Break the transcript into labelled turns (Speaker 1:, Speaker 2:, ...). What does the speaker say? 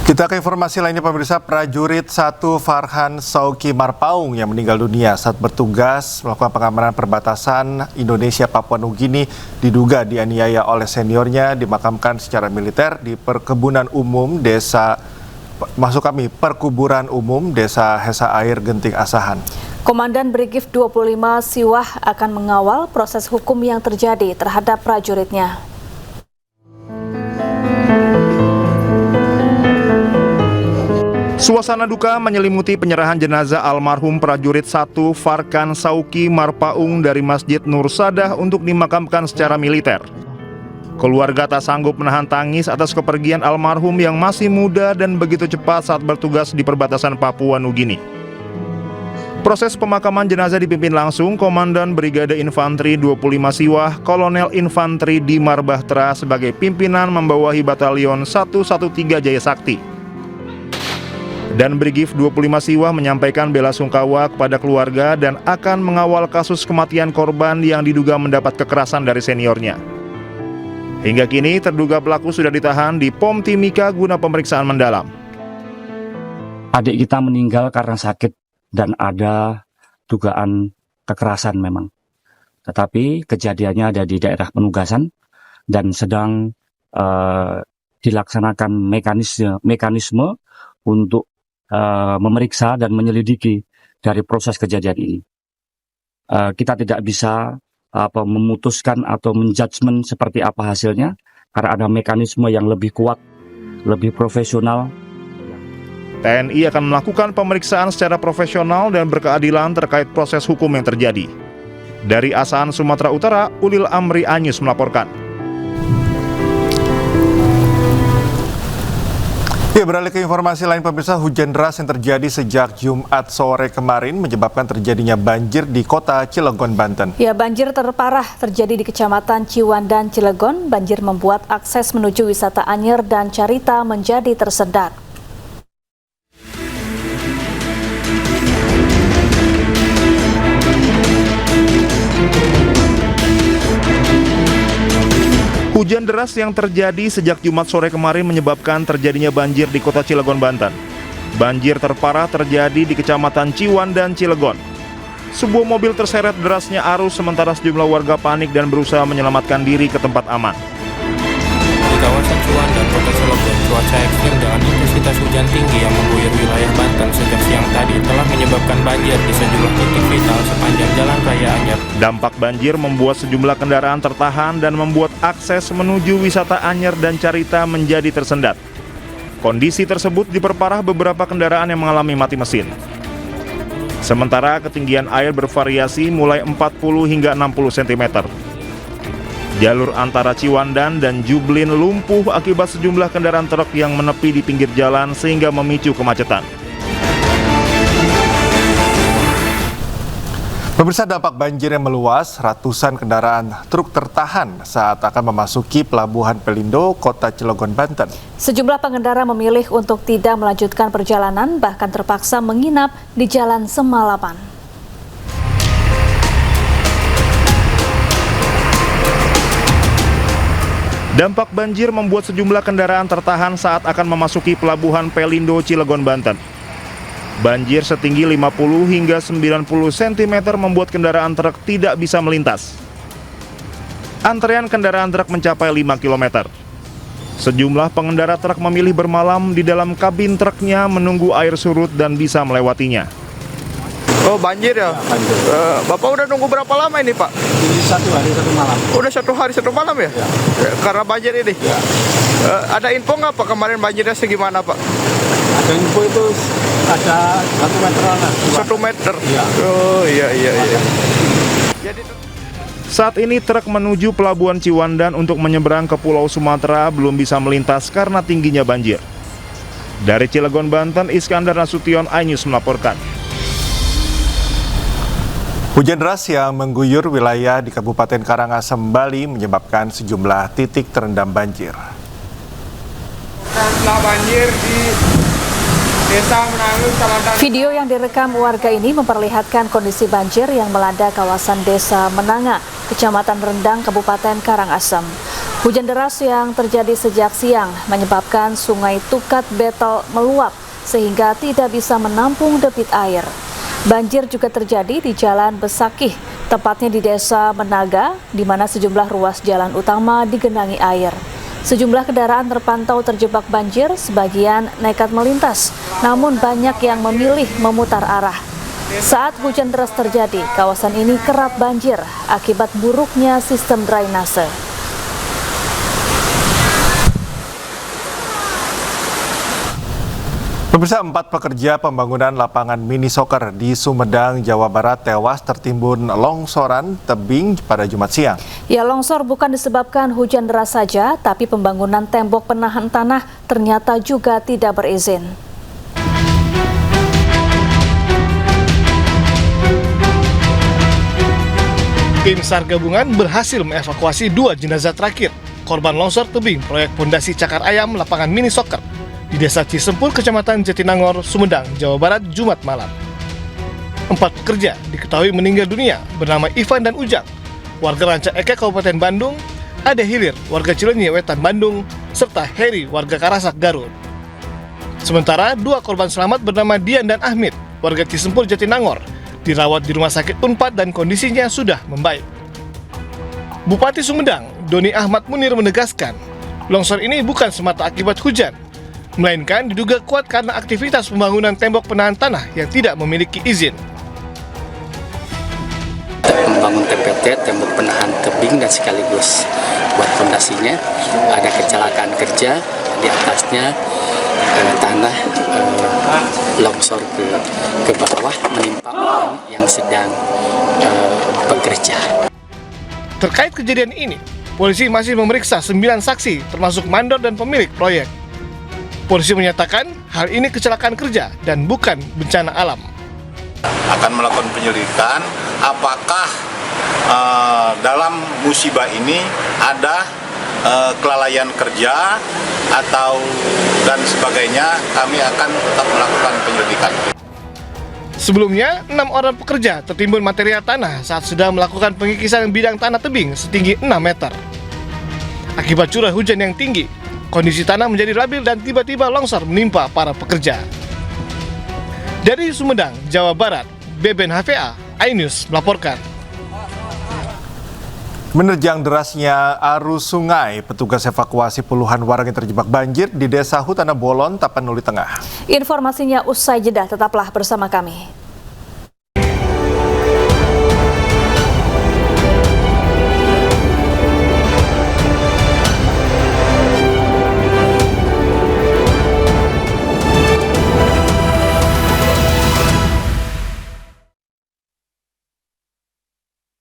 Speaker 1: Kita ke informasi lainnya pemirsa, prajurit 1 Farhan Sauki Marpaung yang meninggal dunia saat bertugas melakukan pengamanan perbatasan Indonesia-Papua Nugini diduga dianiaya oleh seniornya dimakamkan secara militer di perkuburan umum desa Hesa Air Genting Asahan.
Speaker 2: Komandan Brigif 25 Siwah akan mengawal proses hukum yang terjadi terhadap prajuritnya.
Speaker 3: Suasana duka menyelimuti penyerahan jenazah almarhum prajurit 1 Farhan Sauki Marpaung dari Masjid Nur Sadah untuk dimakamkan secara militer. Keluarga tak sanggup menahan tangis atas kepergian almarhum yang masih muda dan begitu cepat saat bertugas di perbatasan Papua Nugini. Proses pemakaman jenazah dipimpin langsung Komandan Brigade Infanteri 25 Siwah, Kolonel Infanteri Dimar Bahtera sebagai pimpinan membawahi Batalion 113 Jaya Sakti. Dan Brigif 25 Siwah menyampaikan bela sungkawa kepada keluarga dan akan mengawal kasus kematian korban yang diduga mendapat kekerasan dari seniornya. Hingga kini terduga pelaku sudah ditahan di POM Timika guna pemeriksaan mendalam.
Speaker 4: Adik kita meninggal karena sakit dan ada dugaan kekerasan memang. Tetapi kejadiannya ada di daerah penugasan dan sedang dilaksanakan mekanisme untuk memeriksa dan menyelidiki dari proses kejadian ini. Kita tidak bisa memutuskan atau menjudgment seperti apa hasilnya karena ada mekanisme yang lebih kuat, lebih profesional.
Speaker 3: TNI akan melakukan pemeriksaan secara profesional dan berkeadilan terkait proses hukum yang terjadi. Dari Asahan, Sumatera Utara, Ulil Amri Anyus melaporkan.
Speaker 1: Ya, beralih ke informasi lain pemirsa, hujan deras yang terjadi sejak Jumat sore kemarin menyebabkan terjadinya banjir di kota Cilegon, Banten.
Speaker 2: Ya, banjir terparah terjadi di Kecamatan Ciwandan, Cilegon. Banjir membuat akses menuju wisata Anyer dan Carita menjadi tersendat.
Speaker 3: Hujan deras yang terjadi sejak Jumat sore kemarin menyebabkan terjadinya banjir di kota Cilegon, Banten. Banjir terparah terjadi di Kecamatan Ciwandan, Cilegon. Sebuah mobil terseret derasnya arus sementara sejumlah warga panik dan berusaha menyelamatkan diri ke tempat aman.
Speaker 5: Di kawasan Ciwandan, kota Cilegon, cuaca ekstrim dengan intensitas hujan tinggi yang mengguyur wilayah Banten sejak siang tadi telah menyebabkan banjir di sejumlah titik vital sepanjang Jalan Raya Anyer.
Speaker 3: Dampak banjir membuat sejumlah kendaraan tertahan dan membuat akses menuju wisata Anyer dan Carita menjadi tersendat. Kondisi tersebut diperparah beberapa kendaraan yang mengalami mati mesin. Sementara ketinggian air bervariasi mulai 40 hingga 60 cm. Jalur antara Ciwandan dan Jublin lumpuh akibat sejumlah kendaraan truk yang menepi di pinggir jalan sehingga memicu kemacetan.
Speaker 1: Pemirsa, dampak banjir yang meluas, ratusan kendaraan truk tertahan saat akan memasuki Pelabuhan Pelindo, Kota Cilegon, Banten.
Speaker 2: Sejumlah pengendara memilih untuk tidak melanjutkan perjalanan, bahkan terpaksa menginap di jalan semalaman.
Speaker 3: Dampak banjir membuat sejumlah kendaraan tertahan saat akan memasuki Pelabuhan Pelindo, Cilegon, Banten. Banjir setinggi 50 hingga 90 cm membuat kendaraan truk tidak bisa melintas. Antrean kendaraan truk mencapai 5 km. Sejumlah pengendara truk memilih bermalam di dalam kabin truknya menunggu air surut dan bisa melewatinya.
Speaker 6: Oh, banjir ya? Banjir. Bapak udah nunggu berapa lama ini, Pak?
Speaker 7: Ini 1 hari 1 malam.
Speaker 6: Udah 1 hari 1 malam ya? Ya. Karena banjir ini?
Speaker 7: Ya.
Speaker 6: Ada info nggak Pak kemarin banjirnya segimana Pak?
Speaker 7: Ada info itu ada 1 meter lah.
Speaker 6: 1 meter?
Speaker 7: Ya.
Speaker 6: Oh iya. Jadi...
Speaker 3: Saat ini truk menuju Pelabuhan Ciwandan untuk menyeberang ke Pulau Sumatera belum bisa melintas karena tingginya banjir. Dari Cilegon, Banten, Iskandar Nasution, iNews melaporkan.
Speaker 1: Hujan deras yang mengguyur wilayah di Kabupaten Karangasem, Bali menyebabkan sejumlah titik terendam banjir.
Speaker 8: Setelah banjir di Desa Menangun, Kecamatan.
Speaker 2: Video yang direkam warga ini memperlihatkan kondisi banjir yang melanda kawasan Desa Menanga, Kecamatan Rendang, Kabupaten Karangasem. Hujan deras yang terjadi sejak siang menyebabkan Sungai Tukat Betel meluap sehingga tidak bisa menampung debit air. Banjir juga terjadi di Jalan Besakih, tepatnya di Desa Menaga, di mana sejumlah ruas jalan utama digenangi air. Sejumlah kendaraan terpantau terjebak banjir, sebagian nekat melintas, namun banyak yang memilih memutar arah. Saat hujan deras terjadi, kawasan ini kerap banjir akibat buruknya sistem drainase.
Speaker 1: Pemirsa, 4 pekerja pembangunan lapangan mini soccer di Sumedang, Jawa Barat tewas tertimbun longsoran tebing pada Jumat siang.
Speaker 2: Ya, longsor bukan disebabkan hujan deras saja, tapi pembangunan tembok penahan tanah ternyata juga tidak berizin.
Speaker 9: Tim SAR gabungan berhasil mengevakuasi 2 jenazah terakhir korban longsor tebing proyek pondasi Cakar Ayam lapangan mini soccer di Desa Cisempur, Kecamatan Jatinangor, Sumedang, Jawa Barat, Jumat malam. 4 pekerja diketahui meninggal dunia bernama Ivan dan Ujang, warga Ranca Ekek, Kabupaten Bandung, Ade Hilir, warga Cileunyi, Wetan, Bandung, serta Heri, warga Karasak, Garut. Sementara 2 korban selamat bernama Dian dan Ahmid, warga Cisempur, Jatinangor, dirawat di Rumah Sakit Unpad dan kondisinya sudah membaik. Bupati Sumedang, Doni Ahmad Munir menegaskan, longsor ini bukan semata akibat hujan, melainkan diduga kuat karena aktivitas pembangunan tembok penahan tanah yang tidak memiliki izin.
Speaker 10: Membangun TPT, tembok penahan tebing, dan sekaligus buat fondasinya, ada kecelakaan kerja di atasnya, tanah longsor ke bawah menimpa orang yang sedang bekerja.
Speaker 9: Terkait kejadian ini, polisi masih memeriksa 9 saksi termasuk mandor dan pemilik proyek. Polisi menyatakan hal ini kecelakaan kerja dan bukan bencana alam.
Speaker 11: Akan melakukan penyelidikan apakah dalam musibah ini ada kelalaian kerja atau dan sebagainya. Kami akan tetap melakukan penyelidikan.
Speaker 9: Sebelumnya, 6 orang pekerja tertimbun material tanah saat sedang melakukan pengikisan bidang tanah tebing setinggi 6 meter. Akibat curah hujan yang tinggi, kondisi tanah menjadi labil dan tiba-tiba longsor menimpa para pekerja. Dari Sumedang, Jawa Barat, Beben HVA, iNews melaporkan.
Speaker 1: Menerjang derasnya arus sungai, petugas evakuasi puluhan warga yang terjebak banjir di Desa Hutana Bolon, Tapanuli Tengah.
Speaker 2: Informasinya usai jeda, tetaplah bersama kami.